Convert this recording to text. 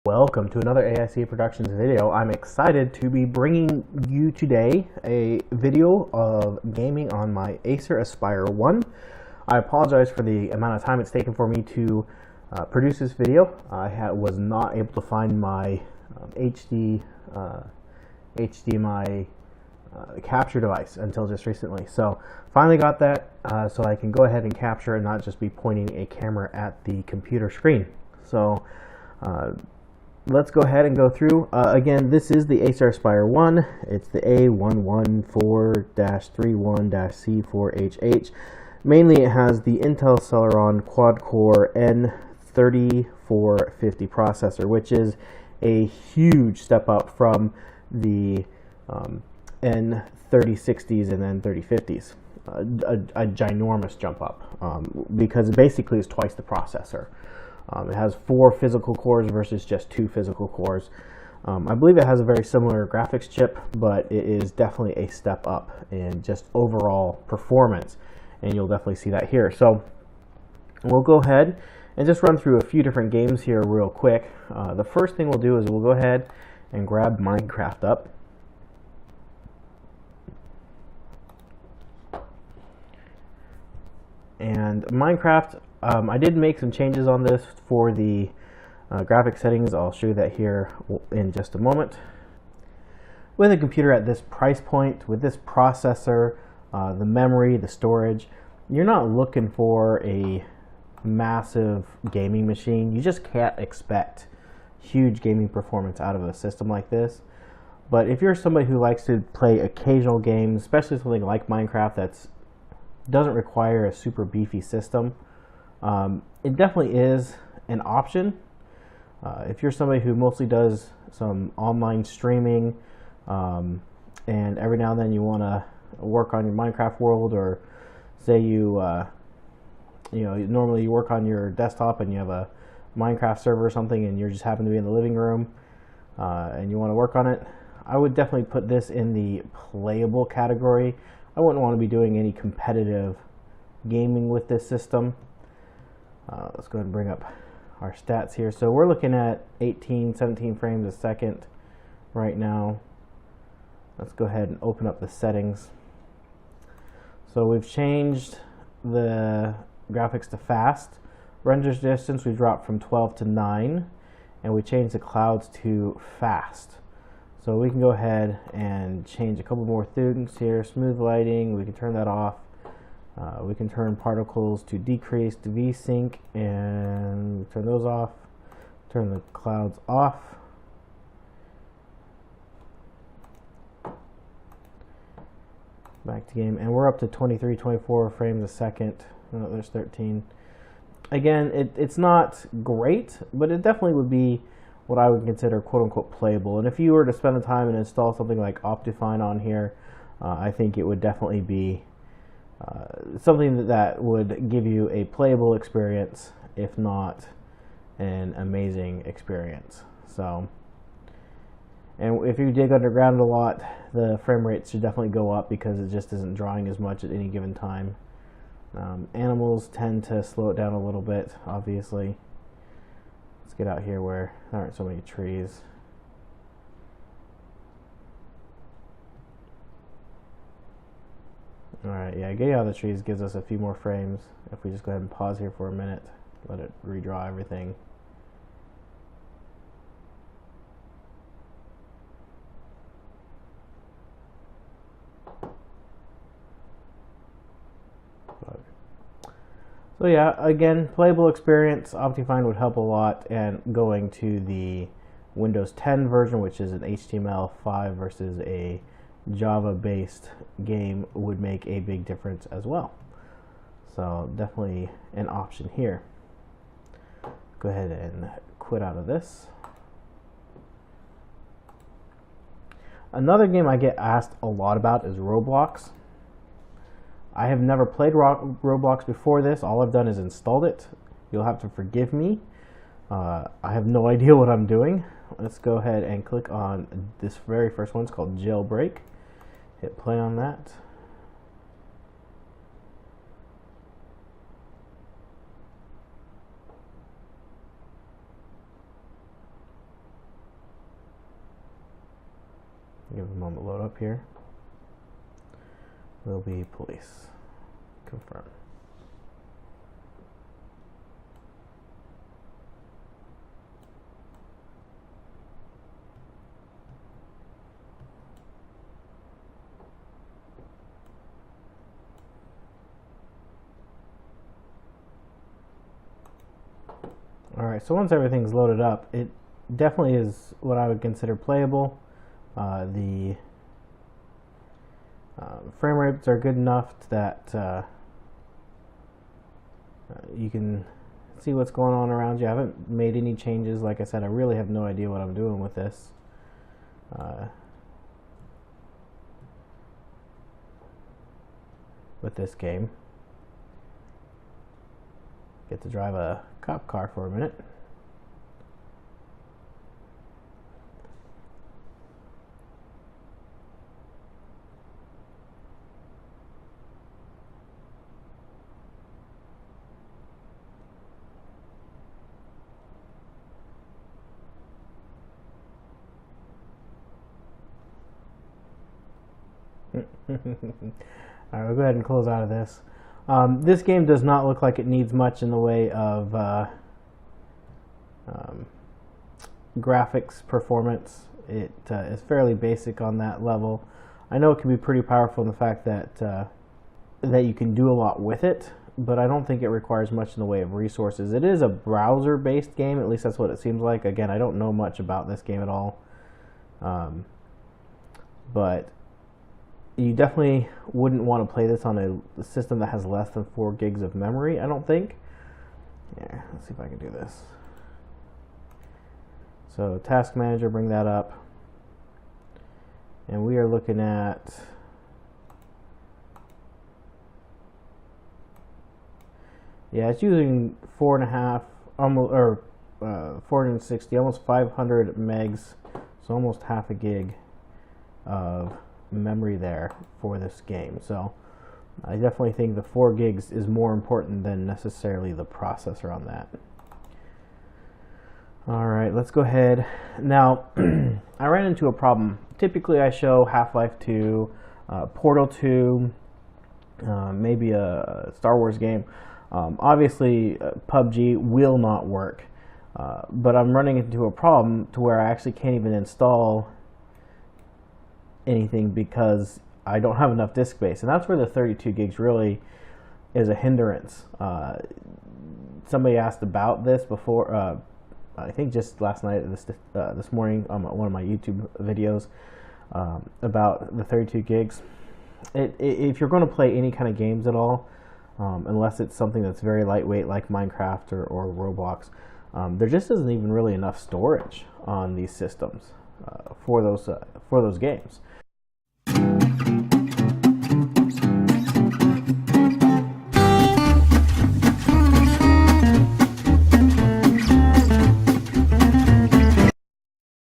Welcome to another AIC Productions video. I'm excited to be bringing you today a video of gaming on my Acer Aspire 1. I apologize for the amount of time it's taken for me to produce this video. I was not able to find my HDMI capture device until just recently. So finally got that so I can go ahead and capture and not just be pointing a camera at the computer screen. So let's go ahead and go through. Again, this is the Acer Aspire 1. It's the A114-31-C4HH. Mainly it has the Intel Celeron quad-core n3450 processor, which is a huge step up from the n3060s and n3050s. A ginormous jump up because basically it's twice the processor. It has 4 physical cores versus just 2 physical cores. I believe it has a very similar graphics chip, but it is definitely a step up in just overall performance, and you'll definitely see that here. So we'll go ahead and just run through a few different games here real quick. The first thing we'll do is we'll go ahead and grab Minecraft up. And Minecraft, I did make some changes on this for the graphic settings. I'll show you that here in just a moment. With a computer at this price point, with this processor, the memory, the storage, you're not looking for a massive gaming machine. You just can't expect huge gaming performance out of a system like this. But if you're somebody who likes to play occasional games, especially something like Minecraft that doesn't require a super beefy system, it definitely is an option. If you're somebody who mostly does some online streaming, and every now and then you want to work on your Minecraft world, or say normally you work on your desktop and you have a Minecraft server or something, and you just happen to be in the living room and you want to work on it, I would definitely put this in the playable category. I wouldn't want to be doing any competitive gaming with this system. Let's go ahead and bring up our stats here. So we're looking at 17 frames a second right now. Let's go ahead and open up the settings. So we've changed the graphics to fast. Render distance we've dropped from 12 to 9, and we changed the clouds to fast. So we can go ahead and change a couple more things here. Smooth lighting, we can turn that off. We can turn particles to decreased VSync and turn those off. Turn the clouds off. Back to game, and we're up to 24 frames a second. Oh, there's 13. Again, it's not great, but it definitely would be what I would consider quote-unquote playable. And if you were to spend the time and install something like Optifine on here, I think it would definitely be something that would give you a playable experience, if not an amazing experience. So, and if you dig underground a lot, the frame rate should definitely go up because it just isn't drawing as much at any given time. Animals tend to slow it down a little bit, obviously. Let's get out here where there aren't so many trees. Alright, yeah, getting out of the trees gives us a few more frames. If we just go ahead and pause here for a minute, let it redraw everything. So yeah, again, playable experience, Optifine would help a lot, and going to the Windows 10 version, which is an HTML5 versus a Java-based game, would make a big difference as well. So definitely an option here. Go ahead and quit out of this. Another game I get asked a lot about is Roblox. I have never played Roblox before this. All I've done is installed it. You'll have to forgive me. I have no idea what I'm doing. Let's go ahead and click on this very first one. It's called Jailbreak. Hit play on that. Give it a moment to load up here. Will be police. Confirm. Alright, so once everything's loaded up, it definitely is what I would consider playable. The frame rates are good enough that you can see what's going on around you. I haven't made any changes. Like I said, I really have no idea what I'm doing with this. Game. Get to drive a cop car for a minute. Alright, we'll go ahead and close out of this. This game does not look like it needs much in the way of graphics performance. It is fairly basic on that level. I know it can be pretty powerful in the fact that that you can do a lot with it, but I don't think it requires much in the way of resources. It is a browser-based game, at least that's what it seems like. Again, I don't know much about this game at all, but you definitely wouldn't want to play this on a system that has less than 4 gigs of memory, I don't think. Yeah, let's see if I can do this. So task manager, bring that up. And we are looking at it's using 4.5 almost 460, almost 500 megs, so almost half a gig of memory there for this game. So I definitely think the 4 gigs is more important than necessarily the processor on that. Alright, let's go ahead. Now, I ran into a problem. Typically I show Half-Life 2, Portal 2, maybe a Star Wars game. Obviously, PUBG will not work, but I'm running into a problem to where I actually can't even install anything because I don't have enough disk space, and that's where the 32 gigs really is a hindrance. Somebody asked about this before, I think just last night, this morning on one of my YouTube videos about the 32 gigs. If you're going to play any kind of games at all, unless it's something that's very lightweight like Minecraft or Roblox, there just isn't even really enough storage on these systems for those games.